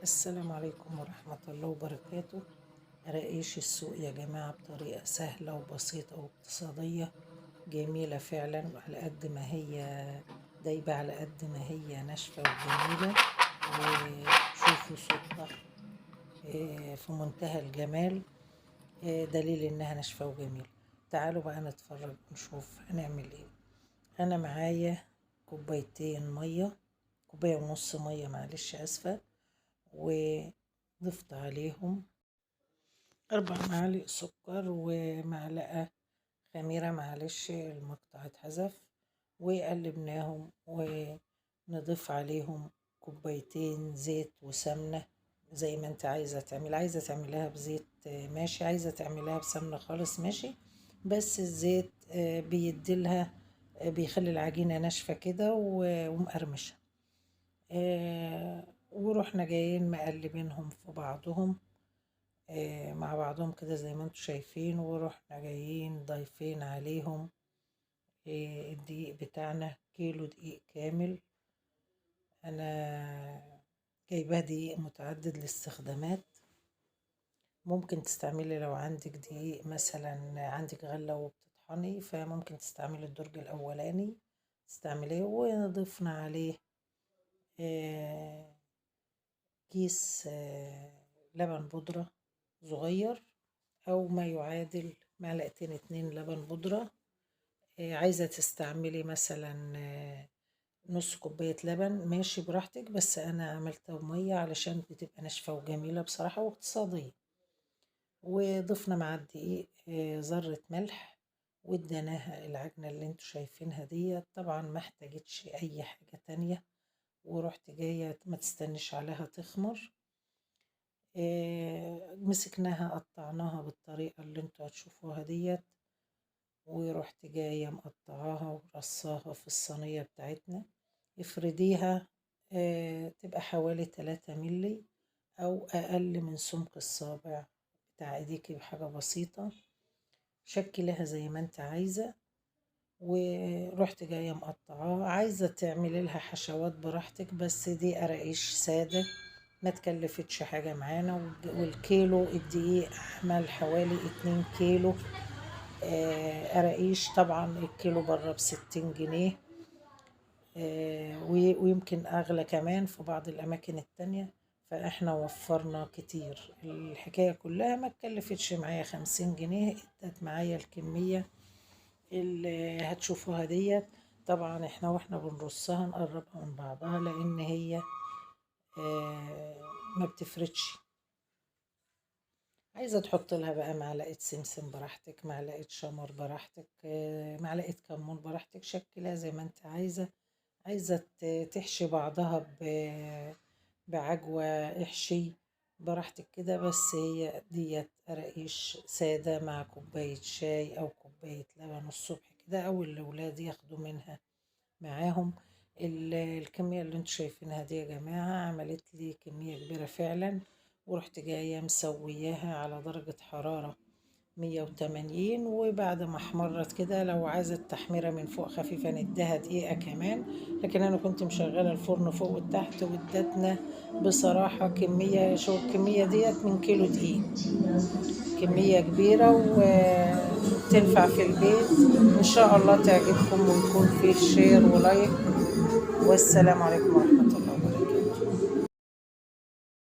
السلام عليكم ورحمة الله وبركاته. رقيش السوق يا جماعة بطريقة سهلة وبسيطة واقتصادية جميلة فعلا، على قد ما هي دايبة على قد ما هي ناشفة وجميلة. وشوفوا صوتها في منتهى الجمال، دليل انها ناشفة وجميلة. تعالوا بقى نتفرج ونشوف هنعمل ايه. انا معايا كوبايتين مية، كوباية ونص مية، معلش اسفة. وضفت عليهم 4 معالق سكر ومعلقة خميرة، معلش المقطع اتحذف. وقلبناهم ونضيف عليهم كوبايتين زيت وسمنة، زي ما انت عايزة تعمل. عايزة تعملها بزيت ماشي، عايزة تعملها بسمنة خالص ماشي. بس الزيت بيديلها، بيخلي العجينة ناشفة كده ومقرمشة. ورحنا جايين مقلبينهم في بعضهم، مع بعضهم كده زي ما انتم شايفين. ورحنا جايين ضايفين عليهم الدقيق بتاعنا، كيلو دقيق كامل. انا جايباه دقيق متعدد الاستخدامات. ممكن تستعملي لو عندك دقيق مثلا، عندك غلة وبتطحني، فممكن تستعملي الدرج الاولاني تستعمليه. وضفنا عليه كيس لبن بودرة صغير، او ما يعادل معلقتين 2 لبن بودرة. عايزة تستعملي مثلا نص كوباية لبن ماشي براحتك، بس انا عملتها بمية علشان بتبقى ناشفة وجميلة بصراحة واقتصادية. وضفنا مع الدقيق ذرة ملح، واديناها العجنة اللي انتوا شايفينها دي. طبعا ما احتاجتش اي حاجة تانية. ورحت جاية ما تستنش عليها تخمر. مسكناها قطعناها بالطريقة اللي انتوا هتشوفوها ديت. ورحت جاية مقطعاها ورصاها في الصينية بتاعتنا. افرديها تبقى حوالي 3 ملي او اقل من سمك الصابع بتاع ايديكي بحاجة بسيطة. شكلها زي ما انت عايزة. ورحت جاية مقطعاها. عايزة تعملي لها حشوات براحتك، بس دي قراقيش سادة ما تكلفتش حاجة معانا. والكيلو الدقيق عمل حوالي 2 كيلو قراقيش. طبعا الكيلو بره ب60 جنيه، ويمكن أغلى كمان في بعض الأماكن التانية. فإحنا وفرنا كتير. الحكاية كلها ما تكلفتش معايا 50 جنيه، ادت معايا الكمية اللي هتشوفوها ديت. طبعا احنا بنرصها نقربها من بعضها، لأن هي ما بتفردش. عايزة تحط لها بقى معلقة سمسم براحتك، معلقة شمر براحتك، معلقة كمون براحتك. شكلها زي ما انت عايزة. عايزة تحشي بعضها بعجوة احشي براحتك كده. بس هي ديت قراقيش سادة مع كوباية شاي أو كوباية لبن الصبح كده، أو الأولاد ياخدوا منها معاهم. الكمية اللي انتوا شايفينها دي يا جماعة عملت لي كمية كبيرة فعلا. ورحت جاية مسوياها على درجة حرارة 180. وبعد ما احمرت كده، لو عايزة التحميرة من فوق خفيفة نديها دقيقة كمان. لكن انا كنت مشغلة الفرن فوق وتحت، وادتنا بصراحة كمية، شو الكمية ديت من كيلو دقيق، كمية كبيرة وتنفع في البيت. إن شاء الله تعجبكم ويكون فيه شير ولايك. والسلام عليكم ورحمة الله.